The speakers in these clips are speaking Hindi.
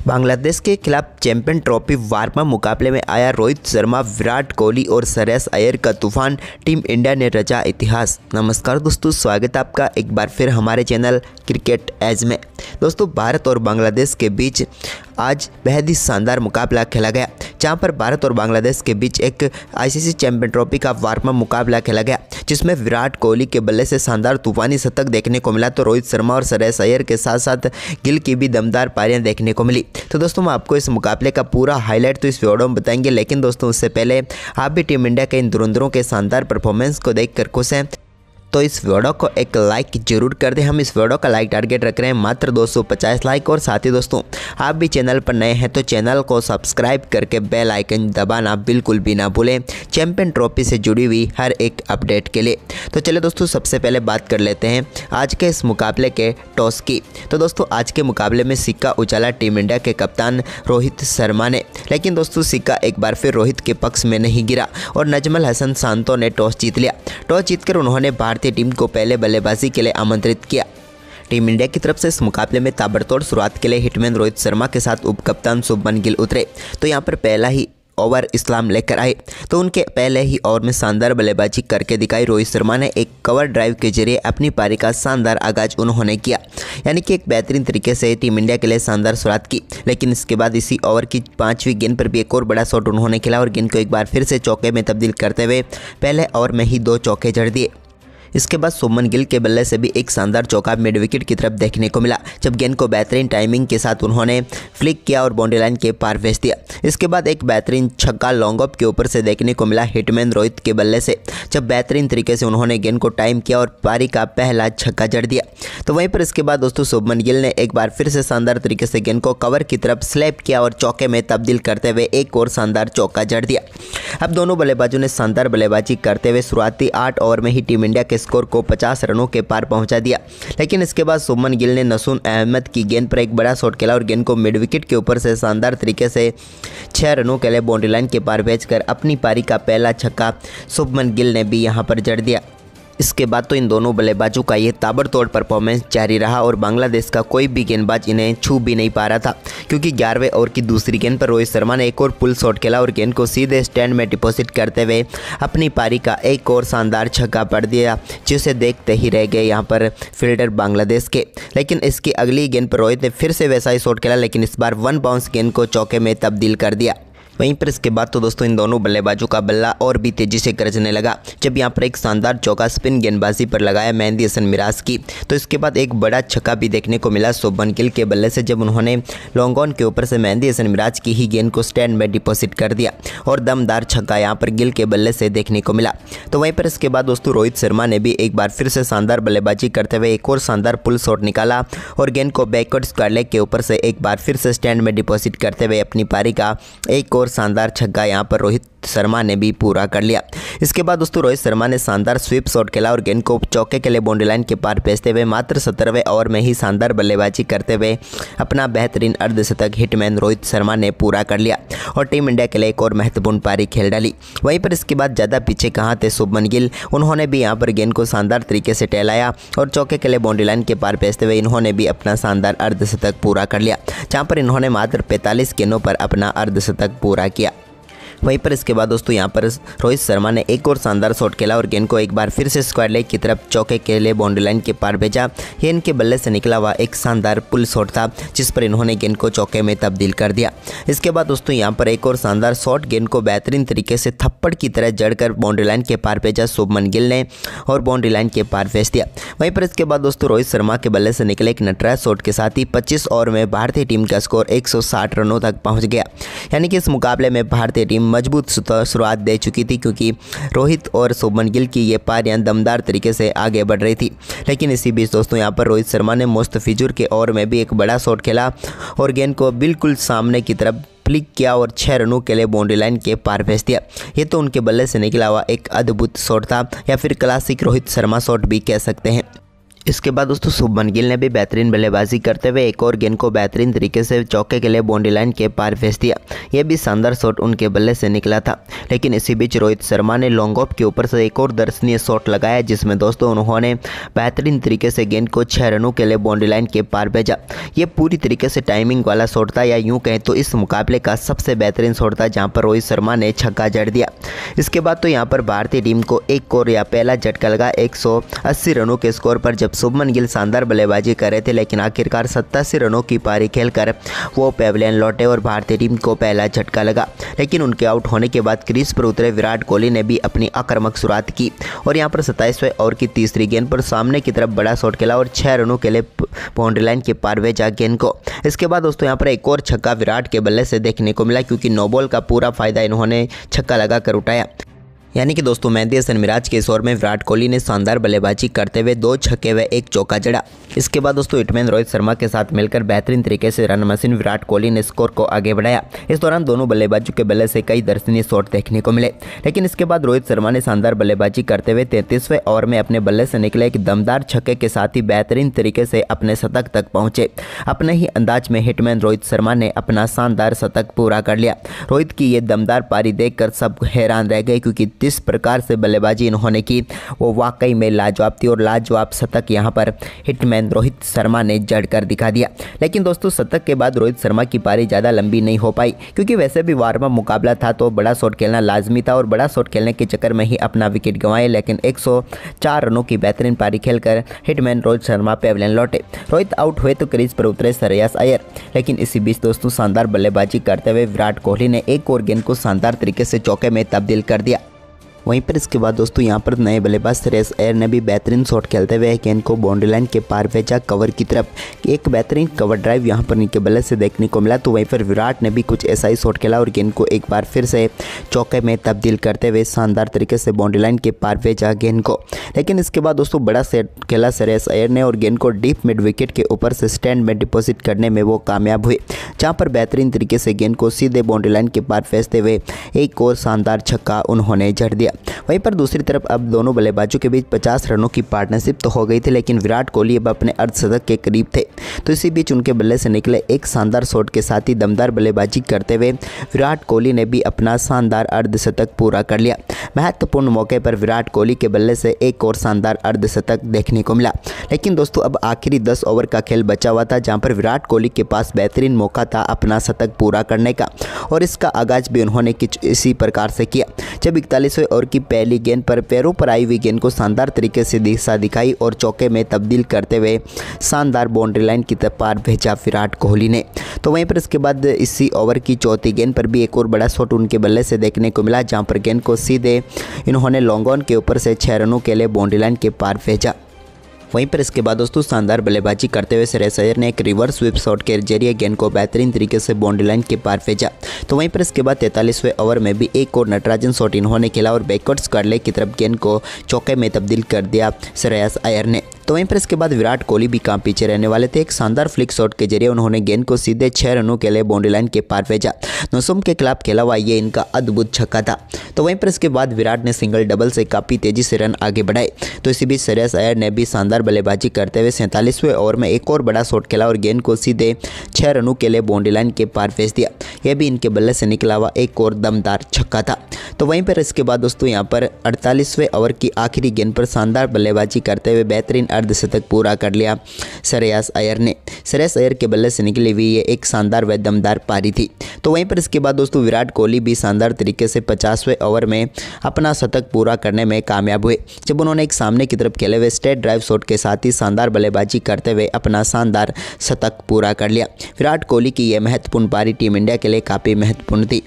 बांग्लादेश के खिलाफ चैंपियन ट्रॉफी वार्म मुकाबले में आया रोहित शर्मा, विराट कोहली और श्रेयस अय्यर का तूफान। टीम इंडिया ने रचा इतिहास। नमस्कार दोस्तों, स्वागत है आपका एक बार फिर हमारे चैनल क्रिकेट एज में। दोस्तों, भारत और बांग्लादेश के बीच आज बेहद ही शानदार मुकाबला खेला गया, जहां पर भारत और बांग्लादेश के बीच एक आईसीसी चैंपियन ट्रॉफी का वार्म मुकाबला खेला गया, जिसमें विराट कोहली के बल्ले से शानदार तूफानी शतक देखने को मिला, तो रोहित शर्मा और श्रेयस अय्यर के साथ साथ गिल की भी दमदार पारियां देखने को मिली। तो दोस्तों, मैं आपको इस मुकाबले का पूरा हाईलाइट तो इस वीडियो में बताएंगे, लेकिन दोस्तों उससे पहले आप भी टीम इंडिया के इन धुरंधरों के शानदार परफॉर्मेंस को देखकर खुश हैं तो इस वीडियो को एक लाइक जरूर कर दें। हम इस वीडियो का लाइक टारगेट रख रहे हैं मात्र 250 लाइक। और साथ ही दोस्तों, आप भी चैनल पर नए हैं तो चैनल को सब्सक्राइब करके बेल आइकन दबाना बिल्कुल भी ना भूलें, चैंपियन ट्रॉफी से जुड़ी हुई हर एक अपडेट के लिए। तो चलिए दोस्तों, सबसे पहले बात कर लेते हैं आज के इस मुकाबले के टॉस की। तो दोस्तों, आज के मुकाबले में सिक्का उछाला टीम इंडिया के कप्तान रोहित शर्मा ने, लेकिन दोस्तों सिक्का एक बार फिर रोहित के पक्ष में नहीं गिरा और नजमुल हसन शांतो ने टॉस जीत लिया। टॉस जीतकर उन्होंने भारतीय टीम को पहले बल्लेबाजी के लिए आमंत्रित किया। टीम इंडिया की तरफ से इस मुकाबले में ताबड़तोड़ शुरुआत के लिए हिटमैन रोहित शर्मा के साथ उप कप्तान शुभमन गिल उतरे, तो यहाँ पर पहला ही ओवर इस्लाम लेकर आए, तो उनके पहले ही ओवर में शानदार बल्लेबाजी करके दिखाई। रोहित शर्मा ने एक कवर ड्राइव के जरिए अपनी पारी का शानदार आगाज उन्होंने किया, यानी कि एक बेहतरीन तरीके से टीम इंडिया के लिए शानदार शुरुआत की। लेकिन इसके बाद इसी ओवर की 5वीं गेंद पर भी एक और बड़ा शॉट उन्होंने खेला और गेंद को एक बार फिर से चौके में तब्दील करते हुए पहले ओवर में ही 2 चौके जड़ दिए। इसके बाद शुभमन गिल के बल्ले से भी एक शानदार चौका मिड विकेट की तरफ देखने को मिला, जब गेंद को बेहतरीन टाइमिंग के साथ उन्होंने फ्लिक किया और बाउंड्री लाइन के पार भेज दिया। इसके बाद एक बेहतरीन छक्का लॉन्ग ऑफ के ऊपर से देखने को मिला हिटमैन रोहित के बल्ले से, जब बेहतरीन तरीके से उन्होंने गेंद को टाइम किया और पारी का पहला छक्का जड़ दिया। तो वहीं पर इसके बाद दोस्तों शुभमन गिल ने एक बार फिर से शानदार तरीके से गेंद को कवर की तरफ स्लैप किया और चौके में तब्दील करते हुए एक और शानदार चौका जड़ दिया। अब दोनों बल्लेबाजों ने शानदार बल्लेबाजी करते हुए शुरुआती 8 ओवर में ही टीम इंडिया के स्कोर को 50 रनों के पार पहुंचा दिया। लेकिन इसके बाद शुभमन गिल ने नसून अहमद की गेंद पर एक बड़ा शॉट खेला और गेंद को मिड विकेट के ऊपर से शानदार तरीके से 6 रनों के लिए बाउंड्री लाइन के पार भेजकर अपनी पारी का पहला छक्का शुभमन गिल ने भी यहां पर जड़ दिया। इसके बाद तो इन दोनों बल्लेबाजों का ये ताबड़तोड़ परफॉर्मेंस जारी रहा और बांग्लादेश का कोई भी गेंदबाज इन्हें छू भी नहीं पा रहा था, क्योंकि 11वें ओवर की दूसरी गेंद पर रोहित शर्मा ने एक और पुल शॉट खेला और गेंद को सीधे स्टैंड में डिपॉजिट करते हुए अपनी पारी का एक और शानदार छक्का पड़ दिया, जिसे देखते ही रह गए यहाँ पर फील्डर बांग्लादेश के। लेकिन इसकी अगली गेंद पर रोहित ने फिर से वैसा ही शॉट खेला, लेकिन इस बार 1 बाउंस गेंद को चौके में तब्दील कर दिया। वहीं पर इसके बाद तो दोस्तों इन दोनों बल्लेबाजों का बल्ला और भी तेजी से गरजने लगा, जब यहाँ पर एक शानदार चौका स्पिन गेंदबाजी पर लगाया मेहंदी हसन मिराज की। तो इसके बाद एक बड़ा छक्का भी देखने को मिला शुभमन गिल के बल्ले से, जब उन्होंने लॉन्ग ऑन के ऊपर से मेहंदी हसन मिराज की ही गेंद को स्टैंड में डिपॉजिट कर दिया और दमदार छक्का यहाँ पर गिल के बल्ले से देखने को मिला। तो वहीं पर इसके बाद दोस्तों रोहित शर्मा ने भी एक बार फिर से शानदार बल्लेबाजी करते हुए एक और शानदार पुल शॉट निकाला और गेंद को बैकवर्ड स्क्वायर लेग के ऊपर से एक बार फिर से स्टैंड में डिपॉजिट करते हुए अपनी पारी का एक और शानदार छक्का यहाँ पर रोहित शर्मा ने भी पूरा कर लिया। इसके बाद दोस्तों रोहित शर्मा ने शानदार स्वीप शॉट खेला और गेंद को चौके के लिए बाउंड्री लाइन के पार भेजते हुए मात्र 17वें ओवर में ही शानदार बल्लेबाजी करते हुए अपना बेहतरीन अर्धशतक हिटमैन रोहित शर्मा ने पूरा कर लिया और टीम इंडिया के लिए एक और महत्वपूर्ण पारी खेल डाली। वहीं पर इसके बाद ज़्यादा पीछे कहाँ थे शुभमन गिल, उन्होंने भी यहाँ पर गेंद को शानदार तरीके से टहलाया और चौके के लिए बाउंड्री लाइन के पार भेजते हुए इन्होंने भी अपना शानदार अर्धशतक पूरा कर लिया, जहाँ पर इन्होंने मात्र 45 गेंदों पर अपना अर्धशतक पूरा किया। वहीं पर इसके बाद दोस्तों यहाँ पर रोहित शर्मा ने एक और शानदार शॉट खेला और गेंद को एक बार फिर से स्क्वायर लेग की तरफ चौके के लिए बाउंड्री लाइन के पार भेजा। ये इनके बल्ले से निकला हुआ एक शानदार पुल शॉट था, जिस पर इन्होंने गेंद को चौके में तब्दील कर दिया। इसके बाद दोस्तों यहाँ पर एक और शानदार शॉट गेंद को बेहतरीन तरीके से थप्पड़ की तरह जड़कर बाउंड्री लाइन के पार भेजा शुभमन गिल ने और बाउंड्री लाइन के पार भेज दिया। वहीं पर इसके बाद दोस्तों रोहित शर्मा के बल्ले से निकले एक नटराज शॉट के साथ ही 25 ओवर में भारतीय टीम का स्कोर 160 रनों तक पहुँच गया, यानी कि इस मुकाबले में भारतीय टीम मजबूत शुरुआत दे चुकी थी, क्योंकि रोहित और शुभमन गिल की ये पारियां दमदार तरीके से आगे बढ़ रही थी। लेकिन इसी बीच दोस्तों यहाँ पर रोहित शर्मा ने मुस्तफिजुर के ओवर में भी एक बड़ा शॉट खेला और गेंद को बिल्कुल सामने की तरफ फ्लिक किया और 6 रनों के लिए बाउंड्री लाइन के पार भेज दिया। ये तो उनके बल्ले से निकला हुआ एक अद्भुत शॉट था, या फिर क्लासिक रोहित शर्मा शॉट भी कह सकते हैं। इसके बाद दोस्तों शुभमन गिल ने भी बेहतरीन बल्लेबाजी करते हुए एक और गेंद को बेहतरीन तरीके से चौके के लिए बाउंड्री लाइन के पार भेज दिया। यह भी शानदार शॉट उनके बल्ले से निकला था। लेकिन इसी बीच रोहित शर्मा ने लॉन्ग ऑफ के ऊपर से एक और दर्शनीय शॉट लगाया, जिसमें दोस्तों उन्होंने बेहतरीन तरीके से गेंद को 6 रनों के लिए बाउंड्री लाइन के पार भेजा। ये पूरी तरीके से टाइमिंग वाला शॉट था, या यूँ कहें तो इस मुकाबले का सबसे बेहतरीन शॉट था, जहाँ पर रोहित शर्मा ने छक्का जड़ दिया। इसके बाद तो यहाँ पर भारतीय टीम को एक और या पहला झटका लगा 180 रनों के स्कोर पर, जब शुभमन गिल शानदार बल्लेबाजी कर रहे थे। लेकिन आखिरकार 87 रनों की पारी खेलकर वो पेविलियन लौटे और भारतीय टीम को पहला झटका लगा। लेकिन उनके आउट होने के बाद क्रीज पर उतरे विराट कोहली ने भी अपनी आक्रामक शुरुआत की और यहाँ पर 27वें ओवर की तीसरी गेंद पर सामने की तरफ बड़ा शॉट खेला और 6 रनों के लिए बाउंड्री लाइन के पार भेजा गेंद को। इसके बाद दोस्तों यहाँ पर एक और छक्का विराट के बल्ले से देखने को मिला, क्योंकि नो बॉल का पूरा फायदा इन्होंने छक्का लगाकर उठाया। यानी कि दोस्तों मेहदी हसन मिराज के इस ओवर में विराट कोहली ने शानदार बल्लेबाजी करते हुए 2 छक्के व 1 चौका जड़ा। इसके बाद दोस्तों हिटमैन रोहित शर्मा के साथ मिलकर बेहतरीन तरीके से रन मशीन विराट कोहली ने स्कोर को आगे बढ़ाया। इस दौरान दोनों बल्लेबाजों के बल्ले से कई दर्शनीय शॉट देखने को मिले। लेकिन इसके बाद रोहित शर्मा ने शानदार बल्लेबाजी करते हुए 33वें ओवर में अपने बल्ले से निकले एक दमदार छक्के के साथ ही बेहतरीन तरीके से अपने शतक तक पहुंचे। अपने ही अंदाज में हिटमैन रोहित शर्मा ने अपना शानदार शतक पूरा कर लिया। रोहित की ये दमदार पारी देखकर सब हैरान रह गए, क्योंकि जिस प्रकार से बल्लेबाजी इन्होंने की वो वाकई में लाजवाब थी और लाजवाब शतक यहां पर हिटमैन रोहित शर्मा ने जड़कर दिखा दिया। लेकिन दोस्तों शतक के बाद रोहित शर्मा की पारी ज़्यादा लंबी नहीं हो पाई, क्योंकि वैसे भी वार्म अप मुकाबला था तो बड़ा शॉट खेलना लाजमी था और बड़ा शॉट खेलने के चक्कर में ही अपना विकेट गंवाए। लेकिन 104 रनों की बेहतरीन पारी खेलकर हिटमैन रोहित शर्मा पेविलियन लौटे। रोहित आउट हुए तो क्रीज पर उतरे श्रेयस अय्यर। लेकिन इसी बीच दोस्तों शानदार बल्लेबाजी करते हुए विराट कोहली ने एक और गेंद को शानदार तरीके से चौके में तब्दील कर दिया। वहीं पर इसके बाद दोस्तों यहाँ पर नए बल्लेबाज श्रेयस अय्यर ने भी बेहतरीन शॉट खेलते हुए गेंद को बाउंड्री लाइन के पार भेजा कवर की तरफ। एक बेहतरीन कवर ड्राइव यहाँ पर इनके बल्ले से देखने को मिला। तो वहीं पर विराट ने भी कुछ ऐसा ही शॉट खेला और गेंद को एक बार फिर से चौके में तब्दील करते हुए शानदार तरीके से बाउंड्री लाइन के पार भेजा गेंद को। लेकिन इसके बाद दोस्तों बड़ा सेट खेला श्रेयस अय्यर ने और गेंद को डीप मिड विकेट के ऊपर से स्टैंड में डिपॉजिट करने में वो कामयाब हुए, जहाँ पर बेहतरीन तरीके से गेंद को सीधे बाउंड्री लाइन के पार भेजते हुए एक और शानदार छक्का उन्होंने जड़ दिया। वहीं पर दूसरी तरफ अब दोनों बल्लेबाजों के बीच 50 रनों की पार्टनरशिप तो हो गई थी, लेकिन विराट कोहली अब अपने अर्धशतक के करीब थे। तो इसी बीच उनके बल्ले से निकले एक शानदार शॉट के साथ ही दमदार बल्लेबाजी करते हुए विराट कोहली ने भी अपना शानदार अर्धशतक पूरा कर लिया। महत्वपूर्ण मौके पर विराट कोहली के बल्ले से एक और शानदार अर्धशतक देखने को मिला। लेकिन दोस्तों अब आखिरी 10 ओवर का खेल बचा हुआ था, जहां पर विराट कोहली के पास बेहतरीन मौका था अपना शतक पूरा करने का और इसका आगाज भी उन्होंने कुछ इसी प्रकार से किया, जब 41वें ओवर की पहली गेंद पर पैरों पर आई हुई गेंद को शानदार तरीके से दिशा दिखाई और चौके में तब्दील करते हुए शानदार बाउंड्री लाइन की तरफ पार भेजा विराट कोहली ने। तो वहीं पर इसके बाद इसी ओवर की चौथी गेंद पर भी एक और बड़ा शॉट उनके बल्ले से देखने को मिला, जहां पर गेंद को सीधे इन्होंने लॉन्ग ऑन के ऊपर से 6 रनों के लिए बाउंड्री लाइन के पार भेजा। वहीं पर इसके बाद दोस्तों शानदार बल्लेबाजी करते हुए श्रेयस अय्यर ने एक रिवर्स स्वीप शॉट के जरिए गेंद को बेहतरीन तरीके से बाउंड्री लाइन के पार भेजा। तो वहीं पर इसके बाद 43वें ओवर में भी एक और नटराजन शॉट इन्होंने खेला और बैकवर्ड स्क्वायर की तरफ गेंद को चौके में तब्दील कर दिया श्रेयस अय्यर ने। तो वहीं पर इसके बाद विराट कोहली भी कहाँ पीछे रहने वाले थे। एक शानदार फ्लिक शॉट के जरिए उन्होंने गेंद को सीधे 6 रनों के लिए बाउंड्री लाइन के पार भेजा। नौसम के खिलाफ खेला हुआ ये इनका अद्भुत छक्का था। तो वहीं पर इसके बाद विराट ने सिंगल डबल से काफ़ी तेजी से रन आगे बढ़ाए। तो इसी बीच श्रेयस अय्यर ने भी शानदार बल्लेबाजी करते हुए 47वें ओवर में एक और बड़ा शॉट खेला और गेंद को सीधे 6 रनों के लिए बाउंड्री लाइन के पार भेज दिया। यह भी इनके बल्ले से निकला हुआ एक और दमदार छक्का था। तो वहीं पर इसके बाद दोस्तों यहाँ पर 48वें ओवर की आखिरी गेंद पर शानदार बल्लेबाजी करते हुए बेहतरीन अर्धशतक पूरा कर लिया श्रेयस अय्यर ने। श्रेयस अय्यर के बल्ले से निकली हुई ये एक शानदार व दमदार पारी थी। तो वहीं पर इसके बाद दोस्तों विराट कोहली भी शानदार तरीके से 50वें ओवर में अपना शतक पूरा करने में कामयाब हुए, जब उन्होंने एक सामने की तरफ खेले हुए स्ट्रेट ड्राइव शॉट के साथ ही शानदार बल्लेबाजी करते हुए अपना शानदार शतक पूरा कर लिया। विराट कोहली की यह महत्वपूर्ण पारी टीम इंडिया के लिए काफ़ी महत्वपूर्ण थी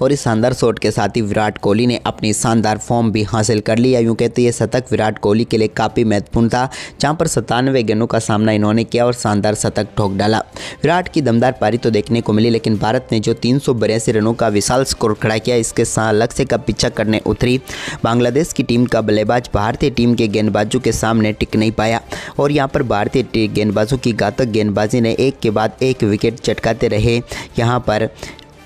और इस शानदार शॉट के साथ ही विराट कोहली ने अपनी शानदार फॉर्म भी हासिल कर लिया। यूँ कहते ये शतक विराट कोहली के लिए काफ़ी महत्वपूर्ण था, जहां पर 97 गेंदों का सामना इन्होंने किया और शानदार शतक ठोक डाला। विराट की दमदार पारी तो देखने को मिली, लेकिन भारत ने जो 382 रनों का विशाल स्कोर खड़ा किया, इसके साथ लक्ष्य का पीछा करने उतरी बांग्लादेश की टीम का बल्लेबाज भारतीय टीम के गेंदबाजों के सामने टिक नहीं पाया और यहाँ पर भारतीय गेंदबाजों की घातक गेंदबाजी ने एक के बाद एक विकेट चटकाते रहे यहाँ पर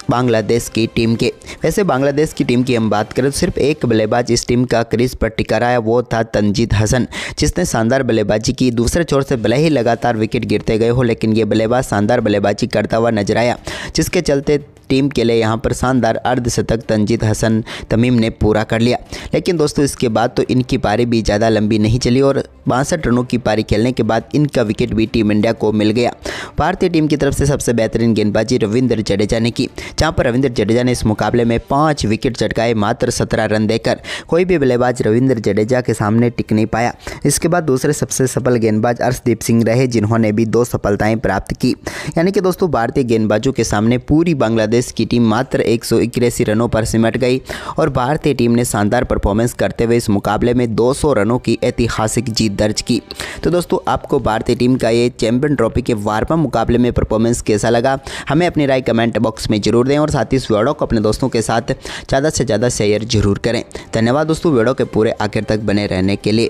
बांग्लादेश की टीम के। वैसे बांग्लादेश की टीम की हम बात करें तो सिर्फ एक बल्लेबाज इस टीम का क्रीज पर टिका रहा है, वो था तंजीद हसन, जिसने शानदार बल्लेबाजी की। दूसरे छोर से भले ही लगातार विकेट गिरते गए हो, लेकिन ये बल्लेबाज शानदार बल्लेबाजी करता हुआ नजर आया, जिसके चलते टीम के लिए यहां पर शानदार अर्धशतक तंजीद हसन तमीम ने पूरा कर लिया। लेकिन दोस्तों इसके बाद तो इनकी पारी भी ज़्यादा लंबी नहीं चली और 62 रनों की पारी खेलने के बाद इनका विकेट भी टीम इंडिया को मिल गया। भारतीय टीम की तरफ से सबसे बेहतरीन गेंदबाजी रविंद्र जडेजा ने की, जहां पर रविंद्र जडेजा ने इस मुकाबले में 5 विकेट चटकाए मात्र 17 रन देकर। कोई भी बल्लेबाज रविंद्र जडेजा के सामने टिक नहीं पाया। इसके बाद दूसरे सबसे सफल गेंदबाज अर्शदीप सिंह रहे, जिन्होंने भी 2 सफलताएं प्राप्त की। यानी कि दोस्तों भारतीय गेंदबाजों के सामने पूरी बांग्लादेश की टीम मात्र 181 रनों पर सिमट गई और भारतीय टीम ने शानदार परफॉर्मेंस करते हुए इस मुकाबले में 200 रनों की ऐतिहासिक जीत दर्ज की। तो दोस्तों आपको भारतीय टीम का ये चैंपियन ट्रॉफी के वार्म मुकाबले में परफॉर्मेंस कैसा लगा, हमें अपनी राय कमेंट बॉक्स में जरूर दें और साथ ही इस वीडियो को अपने दोस्तों के साथ ज़्यादा से ज़्यादा शेयर जरूर करें। धन्यवाद दोस्तों वीडियो के पूरे आखिर तक बने रहने के लिए।